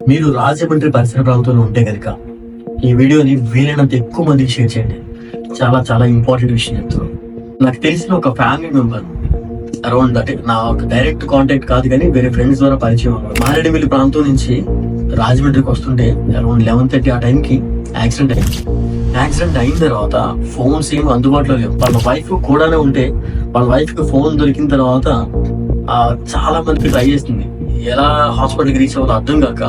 మీరు రాజమండ్రి పరిసర ప్రాంతంలో ఉంటే కనుక ఈ వీడియోని వీలైనంత ఎక్కువ మందికి షేర్ చేయండి. చాలా చాలా ఇంపార్టెంట్ విషయం చెప్తున్నాను. నాకు తెలిసిన ఒక ఫ్యామిలీ మెంబర్ అరౌండ్ అంటే నా ఒక డైరెక్ట్ కాంటాక్ట్ కాదు కానీ వేరే ఫ్రెండ్స్ ద్వారా పరిచయం మారేడుమిల్లి ప్రాంతం నుంచి రాజమండ్రికి వస్తుంటే అరౌండ్ 11:30 ఆ టైంకి యాక్సిడెంట్ అయింది. యాక్సిడెంట్ అయిన తర్వాత ఫోన్స్ ఏమి అందుబాటులో లేవు. వాళ్ళ వైఫ్ కూడానే ఉంటే వాళ్ళ వైఫ్ కి ఫోన్ దొరికిన తర్వాత చాలా మందికి ట్రై చేస్తుంది. ఎలా హాస్పిటల్కి రీచ్ అవ్వాలో అర్థం కాక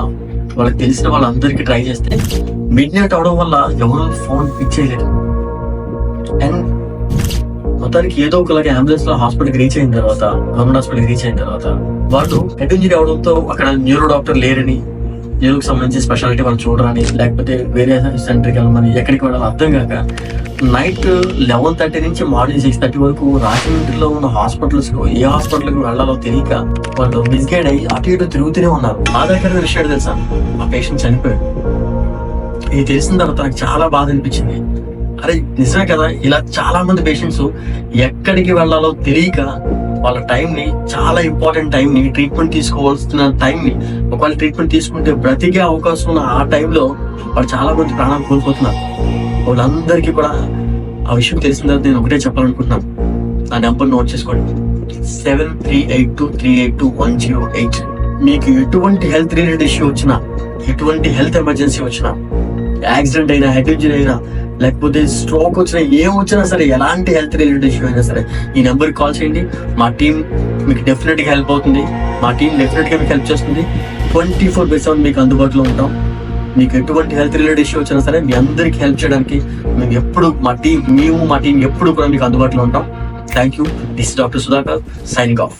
వాళ్ళకి తెలిసిన వాళ్ళందరికీ ట్రై చేస్తే మిడ్ నైట్ అవడం వల్ల ఎవరు ఫోన్ పిక్ చేయలేదు. అండ్ మొత్తానికి ఏదో ఒకలాగా అంబులెన్స్ లో హాస్పిటల్కి రీచ్ అయిన తర్వాత గవర్నమెంట్ హాస్పిటల్కి రీచ్ అయిన తర్వాత వాళ్ళు హెడ్ ఇంజరీ అవడంతో అక్కడ న్యూరో డాక్టర్ లేరని, న్యూరోకి సంబంధించి స్పెషాలిటీ వాళ్ళు చూడరని, లేకపోతే వేరే సెంటర్కి వెళ్ళమని ఎక్కడికి వెళ్ళాలో అర్థం కాక నైట్ 11:30 నుంచి మార్నింగ్ 6:30 వరకు రాజమండ్రిలో ఉన్న హాస్పిటల్స్ ఏ హాస్పిటల్కి వెళ్ళాలో తెలియక వాళ్ళు మిస్గైడ్ అయ్యి అటు ఇటు తిరుగుతూనే ఉన్నారు. బాధాకరమైన విషయం తెలుసా, ఆ పేషెంట్ చనిపోయాడు. ఇది తెలిసిన తర్వాత నాకు చాలా బాధ అనిపించింది. అరే నిజమే కదా, ఇలా చాలా మంది పేషెంట్స్ ఎక్కడికి వెళ్ళాలో తెలియక వాళ్ళ టైంని, చాలా ఇంపార్టెంట్ టైంని, ట్రీట్మెంట్ తీసుకోవాల్సిన టైంని, ఒకవేళ ట్రీట్మెంట్ తీసుకుంటే బ్రతికే అవకాశం ఉన్న ఆ టైంలో వాళ్ళు చాలా మంది ప్రాణాలు కోల్పోతున్నారు. వాళ్ళందరికీ కూడా ఆ విషయం తెలిసిన తర్వాత నేను ఒకటే చెప్పాలనుకుంటున్నాను. నా నెంబర్ నోట్ చేసుకోండి, 7382382108. మీకు ఎటువంటి హెల్త్ రిలేటెడ్ ఇష్యూ వచ్చినా, ఎటువంటి హెల్త్ ఎమర్జెన్సీ వచ్చినా, యాక్సిడెంట్ అయినా, హెడ్ ఇంజరీ అయినా, లేకపోతే స్ట్రోక్ వచ్చినా, ఏం వచ్చినా సరే, ఎలాంటి హెల్త్ రిలేటెడ్ ఇష్యూ అయినా సరే ఈ నెంబర్కి కాల్ చేయండి. మా టీం మీకు డెఫినెట్గా హెల్ప్ అవుతుంది. మా టీం డెఫినెట్గా మీకు హెల్ప్ చేస్తుంది. 24/7 మీకు అందుబాటులో ఉంటాం. మీకు ఎటువంటి హెల్త్ రిలేటెడ్ ఇష్యూ వచ్చినా సరే మీ అందరికి హెల్ప్ చేయడానికి మేము ఎప్పుడు మా టీం ఎప్పుడు కూడా మీకు అందుబాటులో ఉంటాం. Thank you. This doctor Sudhakar signing off.